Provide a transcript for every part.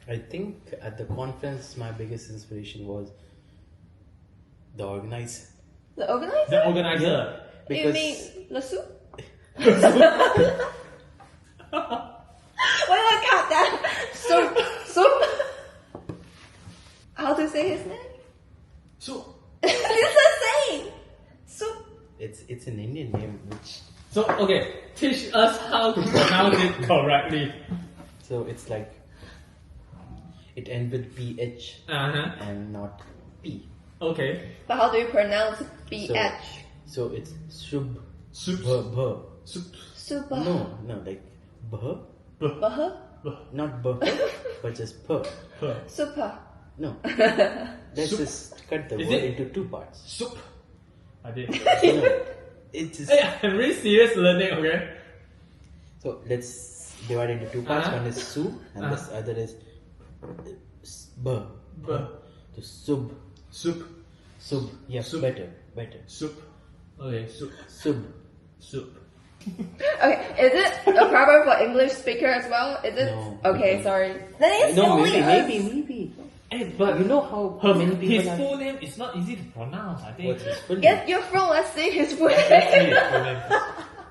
I think at the conference, my biggest inspiration was the organizer. The organizer? The organizer. Because You mean the soup? Why do I cut that? Soup. How to say his name? So, It's the same. Soup. it's an Indian name, which okay, teach us how to pronounce it correctly. so it's like it ends with PH and not P. Okay. But how do you pronounce BH? So it's Subh. Soup. Bh. Soup. Super. No, like Bh. Buh. Not Bh, but just P. Super. No. Let's Soup. just cut the Is word it? into two parts. Soup. I did. No, it's just, Hey, I'm really serious learning, okay? so let's divide into two parts. Uh-huh. One is Su and this other is B. Buh. So Subh. Soup. Subh. Yeah, Soup. better. Soup. Okay, soup. Subh. Soup. Okay, is it a problem for English speaker as well? Is it? No. Okay, sorry. Then it's No, only us. maybe. Hey, but You know how many people his are... full name is not easy to pronounce, I think. What's his full name? Get your phone, let's see his full Let's see name. his full name.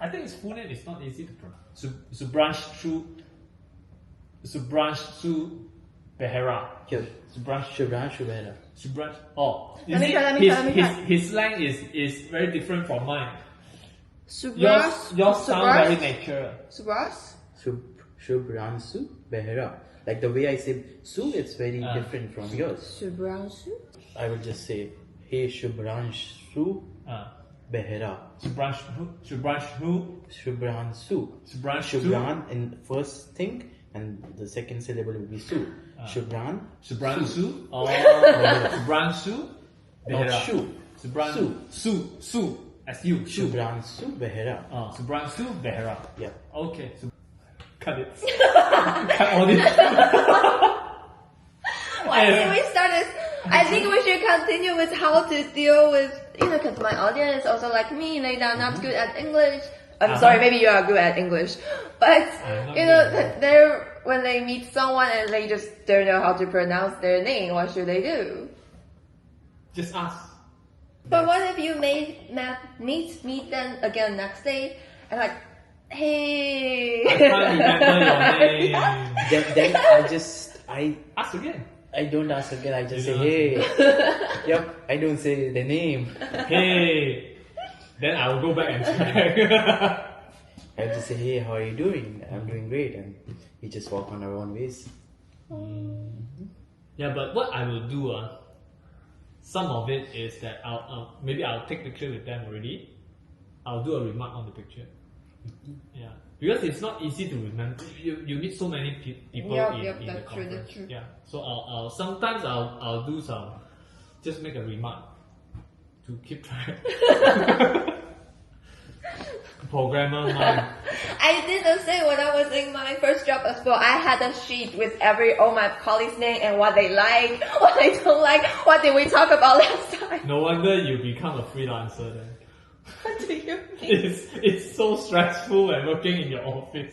I think his full name is not easy to pronounce. Subhranshu Behera. Here. Subhranshu. Shubhranshu Behera. Subhranshu. Oh, you Let me see, try. his slang is very different from mine. Subras. Yours sound very natural. Subras. Shubhranshu Behera. Like the way I say Su, it's very different from yours. Subransu. I will just say, hey Shubhranshu Behera. Subhranshu. Shubhranshu. Shubhran in first thing, and the second syllable will be Su. Shubhran. Subhranshu. Oh, Subhranshu. Not Shu. Subhranshu. Su. As you. Shubhranshu Behera. Subhranshu Behera. Yeah. Okay. Cut it. Cut all this. Why did we start this? I think we should continue with how to deal with, because my audience also like me, they are not good at English. I'm sorry, maybe you are good at English. But, they're, when they meet someone and they just don't know how to pronounce their name, what should they do? Just ask. But what if you meet them again next day and like, hey. I can't remember your name. Then I Ask again. I don't ask again, I just say, hey. Yep, I don't say the name. Hey. Then I will go back and check. I just say, hey, how are you doing? I'm doing great. And we just walk on our own ways. Yeah, but what I will do, some of it is that maybe I'll take picture with them already. I'll do a remark on the picture. Yeah, because it's not easy to remember. You meet so many people in the that's conference. true. Yeah, so I'll sometimes I'll do some, just make a remark to keep track. Programmer mind. I did the same when I was in my first job as well. I had a sheet with all my colleagues' name and what they like, what they don't like, what did we talk about last time. No wonder you become a freelancer then. What do you mean? It's so stressful and working in your office.